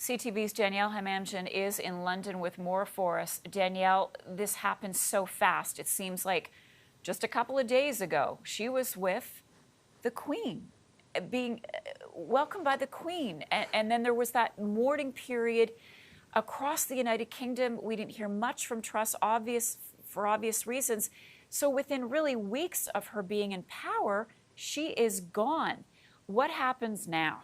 CTV's Daniele Hamamdjian is in London with more for us. Danielle, this happened so fast. It seems like just a couple of days ago, she was with the Queen, being welcomed by the Queen. And then there was that mourning period across the United Kingdom. We didn't hear much from Truss, for obvious reasons. So within really weeks of her being in power, she is gone. What happens now?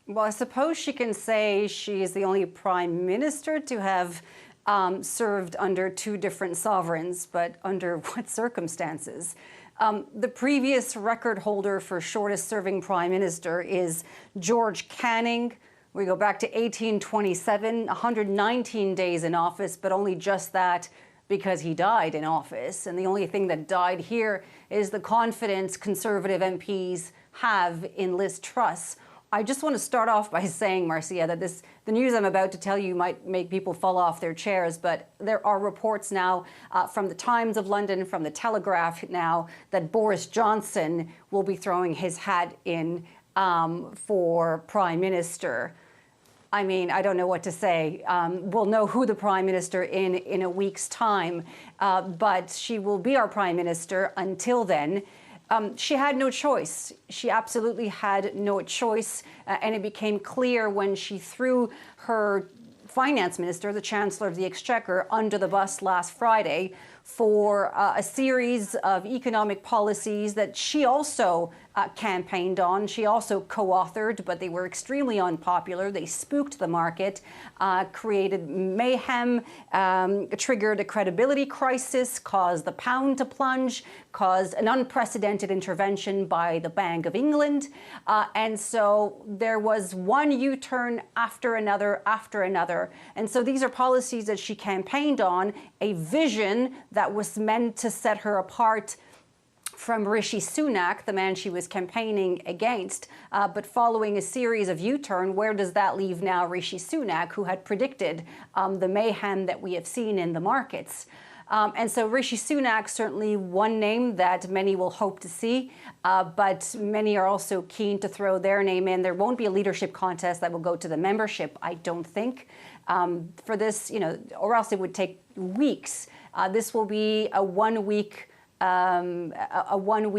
Well, I suppose she can say she is the only prime minister to have served under two different sovereigns, but under what circumstances? The previous record holder for shortest serving prime minister is George Canning. We go back to 1827, 119 days in office, but only just that because he died in office. And the only thing that died here is the confidence Conservative MPs have in Liz Truss. I just want to start off by saying, Marcia, that the news I'm about to tell you might make people fall off their chairs, but there are reports now from the Times of London, from the Telegraph now, that Boris Johnson will be throwing his hat in for Prime Minister. I mean, I don't know what to say. We'll know who the Prime Minister in a week's time, but she will be our Prime Minister until then. She had no choice. She absolutely had no choice. And it became clear when she threw her finance minister, the Chancellor of the Exchequer, under the bus last Friday for a series of economic policies that she also campaigned on. She also co-authored, but they were extremely unpopular. They spooked the market, created mayhem, triggered a credibility crisis, caused the pound to plunge, caused an unprecedented intervention by the Bank of England. And so there was one U-turn after another after another. And so these are policies that she campaigned on, a vision that was meant to set her apart from Rishi Sunak, the man she was campaigning against. But following a series of U-turn, where does that leave now Rishi Sunak, who had predicted the mayhem that we have seen in the markets? And so Rishi Sunak, certainly one name that many will hope to see, but many are also keen to throw their name in. There won't be a leadership contest that will go to the membership, I don't think, for this, or else it would take weeks. This will be a one-week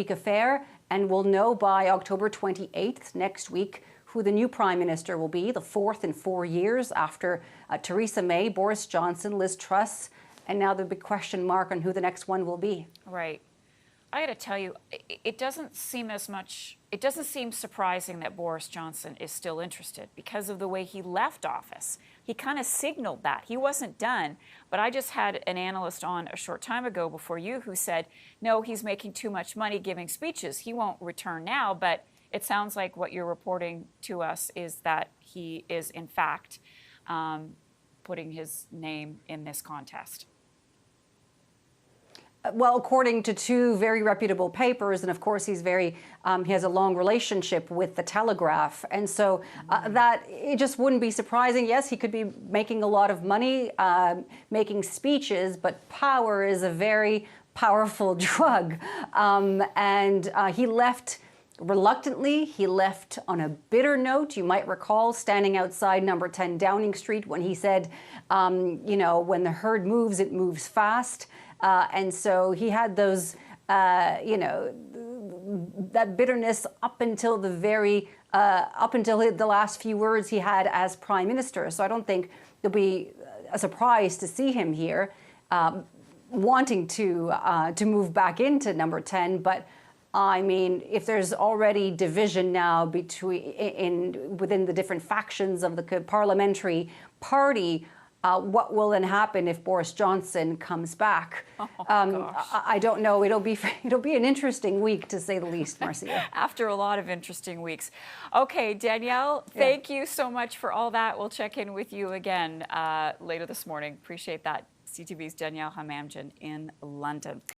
affair, and we'll know by October 28th, next week, who the new Prime Minister will be, the fourth in 4 years after Theresa May, Boris Johnson, Liz Truss, and now the big question mark on who the next one will be. Right. I got to tell you, it doesn't seem surprising that Boris Johnson is still interested because of the way he left office. He kind of signaled that. He wasn't done. But I just had an analyst on a short time ago before you who said, no, he's making too much money giving speeches. He won't return now. But it sounds like what you're reporting to us is that he is, in fact, putting his name in this contest. Well, according to two very reputable papers, and of course he has a long relationship with the Telegraph, and so that it just wouldn't be surprising. Yes, he could be making a lot of money, making speeches, but power is a very powerful drug, and he left reluctantly. He left on a bitter note. You might recall standing outside number 10 Downing Street when he said, when the herd moves, it moves fast. And so he had those, that bitterness up until the last few words he had as Prime Minister. So I don't think it'll be a surprise to see him here, wanting to move back into number 10. But I mean, if there's already division now within the different factions of the parliamentary party, what will then happen if Boris Johnson comes back? I don't know. It'll be an interesting week, to say the least, Marcia. After a lot of interesting weeks. Okay, Danielle, thank you so much for all that. We'll check in with you again later this morning. Appreciate that. CTV's Daniele Hamamdjian in London.